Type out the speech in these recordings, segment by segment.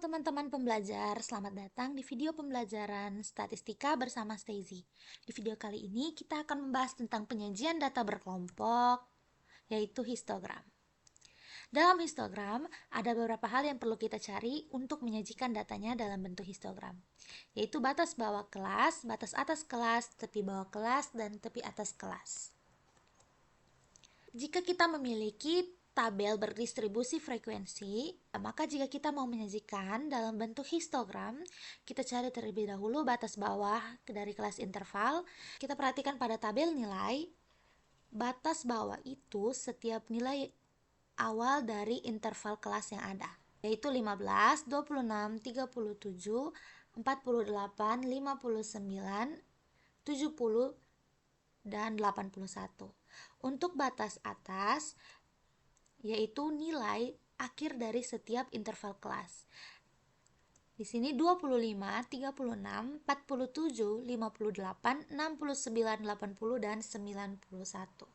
teman-teman pembelajar, selamat datang di video pembelajaran statistika bersama Stacy. Di video kali ini kita akan membahas tentang penyajian data berkelompok, yaitu histogram. Dalam histogram, ada beberapa hal yang perlu kita cari untuk menyajikan datanya dalam bentuk histogram, yaitu batas bawah kelas, batas atas kelas, tepi bawah kelas, dan tepi atas kelas. Jika kita memiliki tabel berdistribusi frekuensi, maka jika kita mau menyajikan dalam bentuk histogram, kita cari terlebih dahulu batas bawah dari kelas interval. Kita perhatikan pada tabel nilai, batas bawah itu setiap nilai awal dari interval kelas yang ada, yaitu 15, 26, 37, 48, 59, 70, dan 81. Untuk batas atas, yaitu nilai akhir dari setiap interval kelas. Di sini 25, 36, 47, 58, 69, 80, dan 91.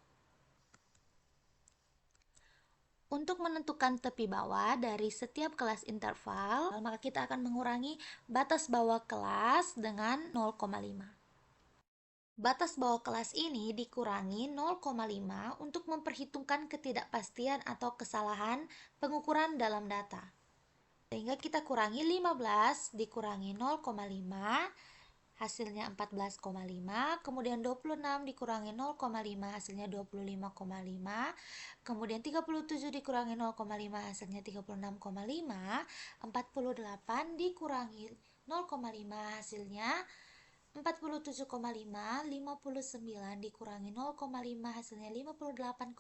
Untuk menentukan tepi bawah dari setiap kelas interval, maka kita akan mengurangi batas bawah kelas dengan 0,5. Batas bawah kelas ini dikurangi 0,5 untuk memperhitungkan ketidakpastian atau kesalahan pengukuran dalam data. Sehingga kita kurangi 15 dikurangi 0,5, hasilnya 14,5, kemudian 26 dikurangi 0,5, hasilnya 25,5, kemudian 37 dikurangi 0,5, hasilnya 36,5, 48 dikurangi 0,5, hasilnya 47,5, 59 dikurangi 0,5 hasilnya 58,5,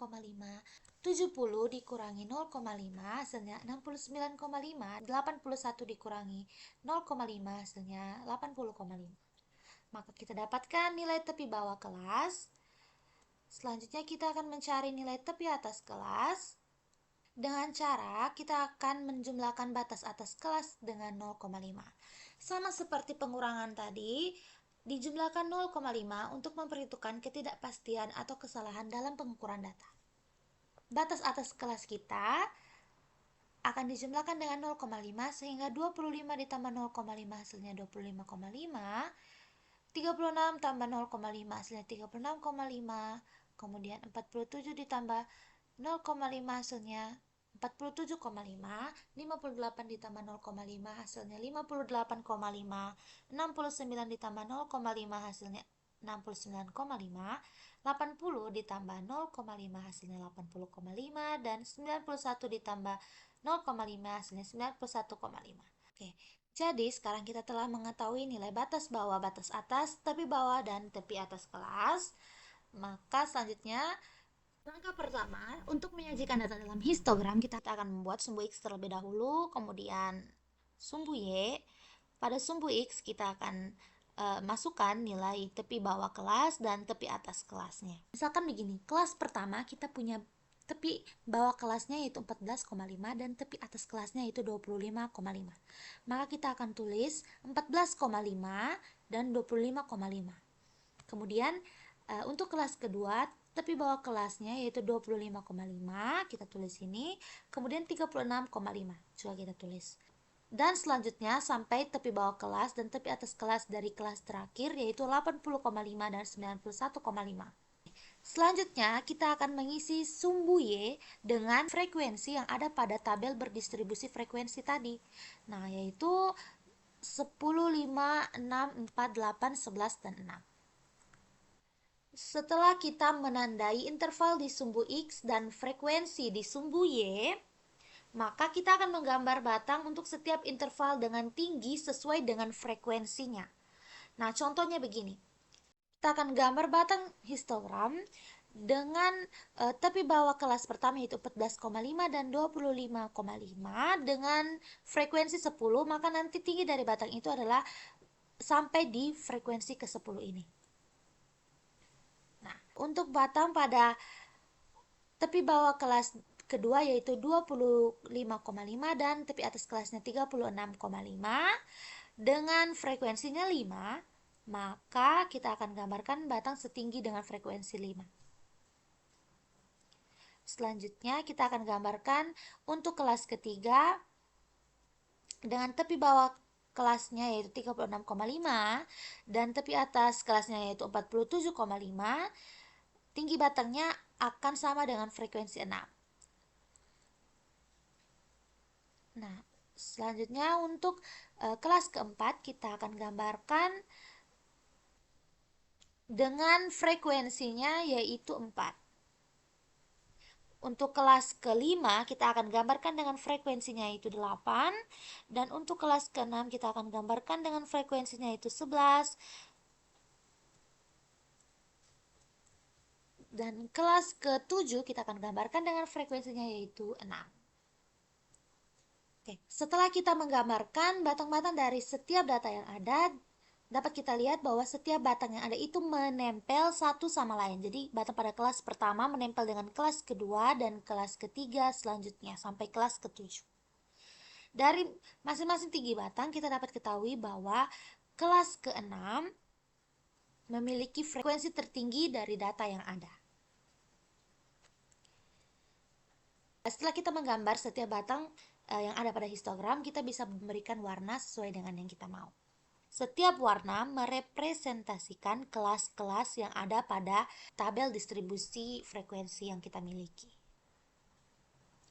70 dikurangi 0,5 hasilnya 69,5, 81 dikurangi 0,5 hasilnya 80,5. Maka kita dapatkan nilai tepi bawah kelas. Selanjutnya kita akan mencari nilai tepi atas kelas. Dengan cara kita akan menjumlahkan batas atas kelas dengan 0,5. Sama seperti pengurangan tadi, dijumlahkan 0,5 untuk memperhitungkan ketidakpastian atau kesalahan dalam pengukuran data. Batas atas kelas kita akan dijumlahkan dengan 0,5 sehingga 25 ditambah 0,5 hasilnya 25,5, 36 tambah 0,5 hasilnya 36,5, kemudian 47 ditambah 0,5 hasilnya 47,5, 58 ditambah 0,5 hasilnya 58,5, 69 ditambah 0,5 hasilnya 69,5, 80 ditambah 0,5 hasilnya 80,5, dan 91 ditambah 0,5 hasilnya 91,5. Oke, jadi sekarang kita telah mengetahui nilai batas bawah, batas atas, tepi bawah, dan tepi atas kelas. Maka selanjutnya, langkah pertama, untuk menyajikan data dalam histogram, kita akan membuat sumbu X terlebih dahulu, kemudian sumbu Y. Pada sumbu X, kita akan masukkan nilai tepi bawah kelas dan tepi atas kelasnya. Misalkan begini, kelas pertama kita punya tepi bawah kelasnya yaitu 14,5 dan tepi atas kelasnya yaitu 25,5. Maka kita akan tulis 14,5 dan 25,5. Kemudian untuk kelas kedua, tepi bawah kelasnya yaitu 25,5, kita tulis ini, kemudian 36,5 juga kita tulis. Dan selanjutnya sampai tepi bawah kelas dan tepi atas kelas dari kelas terakhir yaitu 80,5 dan 91,5. Selanjutnya kita akan mengisi sumbu Y dengan frekuensi yang ada pada tabel berdistribusi frekuensi tadi. Nah, yaitu 10, 5, 6, 4, 8, 11, dan 6. Setelah kita menandai interval di sumbu X dan frekuensi di sumbu Y, maka kita akan menggambar batang untuk setiap interval dengan tinggi sesuai dengan frekuensinya. Nah, contohnya begini. Kita akan gambar batang histogram dengan tepi bawah kelas pertama yaitu 14,5 dan 25,5 dengan frekuensi 10, maka nanti tinggi dari batang itu adalah sampai di frekuensi ke-10 ini. Nah, untuk batang pada tepi bawah kelas kedua yaitu 25,5 dan tepi atas kelasnya 36,5 dengan frekuensinya 5, maka kita akan gambarkan batang setinggi dengan frekuensi 5. Selanjutnya kita akan gambarkan untuk kelas ketiga dengan tepi bawah kelasnya yaitu 36,5 dan tepi atas kelasnya yaitu 47,5, tinggi batangnya akan sama dengan frekuensi 6. Nah, selanjutnya untuk kelas keempat kita akan gambarkan dengan frekuensinya yaitu 4. Untuk kelas kelima kita akan gambarkan dengan frekuensinya yaitu 8, dan untuk kelas keenam kita akan gambarkan dengan frekuensinya yaitu 11, dan kelas ketujuh kita akan gambarkan dengan frekuensinya yaitu 6. Oke, setelah kita menggambarkan batang-batang dari setiap data yang ada, dapat kita lihat bahwa setiap batang yang ada itu menempel satu sama lain. Jadi batang pada kelas pertama menempel dengan kelas kedua dan kelas ketiga selanjutnya sampai kelas ketujuh. Dari masing-masing tinggi batang kita dapat ketahui bahwa kelas keenam memiliki frekuensi tertinggi dari data yang ada. Setelah kita menggambar setiap batang yang ada pada histogram, kita bisa memberikan warna sesuai dengan yang kita mau. Setiap warna merepresentasikan kelas-kelas yang ada pada tabel distribusi frekuensi yang kita miliki.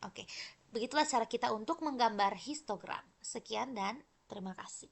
Oke, begitulah cara kita untuk menggambar histogram. Sekian dan terima kasih.